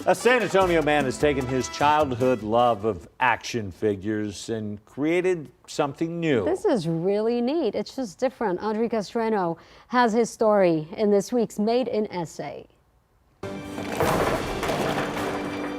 A San Antonio man has taken his childhood love of action figures and created something new. This is really neat. It's just different. Audrey Castreno has his story in this week's Made in SA.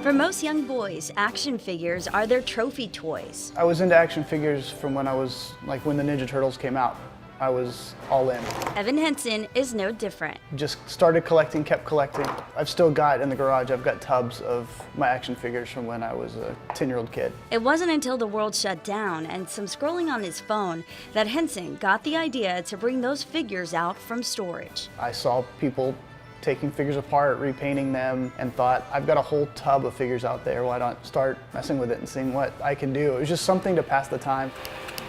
For most young boys, action figures are their trophy toys. I was into action figures from when when the Ninja Turtles came out. I was all in. Evan Henson is no different. Just started collecting, kept collecting. I've still got in the garage, I've got tubs of my action figures from when I was a 10-year-old kid. It wasn't until the world shut down and some scrolling on his phone that Henson got the idea to bring those figures out from storage. I saw people taking figures apart, repainting them, and thought, I've got a whole tub of figures out there, why not start messing with it and seeing what I can do? It was just something to pass the time.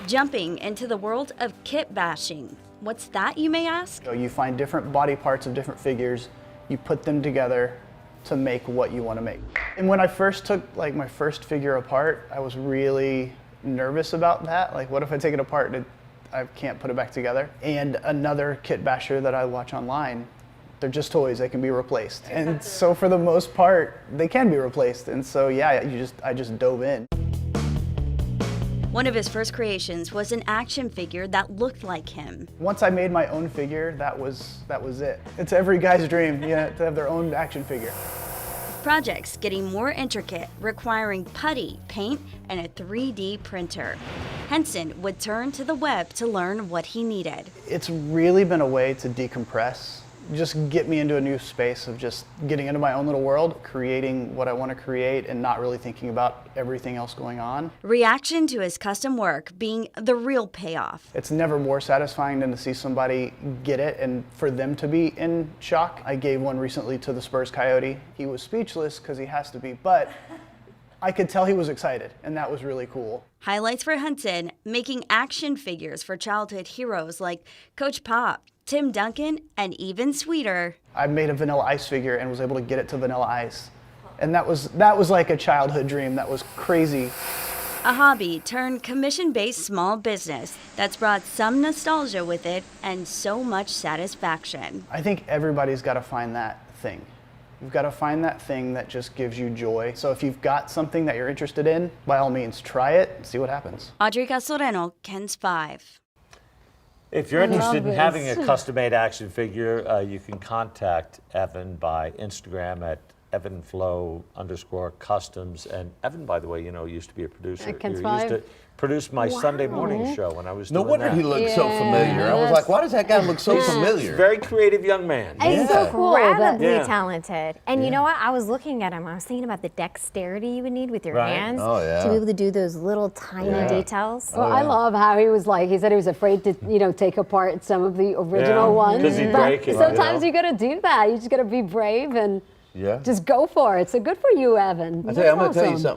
Jumping into the world of kit bashing. What's that, you may ask? You find different body parts of different figures, you put them together to make what you want to make. And when I first took my first figure apart, I was really nervous about that. Like, what if I take it apart and I can't put it back together? And another kit basher that I watch online, they're just toys, they can be replaced. And so for the most part, they can be replaced. And so yeah, I just dove in. One of his first creations was an action figure that looked like him. Once I made my own figure, that was it. It's every guy's dream, to have their own action figure. Projects getting more intricate, requiring putty, paint, and a 3D printer. Henson would turn to the web to learn what he needed. It's really been a way to decompress, just get me into a new space of just getting into my own little world, creating what I want to create and not really thinking about everything else going on. Reaction to his custom work being the real payoff. It's never more satisfying than to see somebody get it and for them to be in shock. I gave one recently to the Spurs Coyote. He was speechless because he has to be, but I could tell he was excited, and that was really cool. Highlights for Henson, making action figures for childhood heroes like Coach Pop, Tim Duncan, and even sweeter. I made a Vanilla Ice figure and was able to get it to Vanilla Ice. And that was like a childhood dream. That was crazy. A hobby turned commission-based small business that's brought some nostalgia with it and so much satisfaction. I think everybody's got to find that thing. You've got to find that thing that just gives you joy. So if you've got something that you're interested in, by all means, try it and see what happens. Audrey Castreno, KENS 5. If you're interested in having a custom-made action figure, you can contact Evan by Instagram at Evanflow_Customs. And Evan, by the way, used to be a producer. At KENS He 5? used to produce my Sunday morning show when I was doing No wonder that. he looked so familiar. I was like, why does that guy look so He's a familiar? very creative young man. He's so incredibly Yeah. talented. And you know what? I was looking at him. I was thinking about the dexterity you would need with your Right. hands Oh, yeah. to be able to do those little tiny details. Well, I love how he said he was afraid to, take apart some of the original ones. 'Cause he'd But break it, sometimes you got to do that. You just got to be brave and just go for it. So good for you, Evan. I tell you, I'm going That's to tell you awesome. something.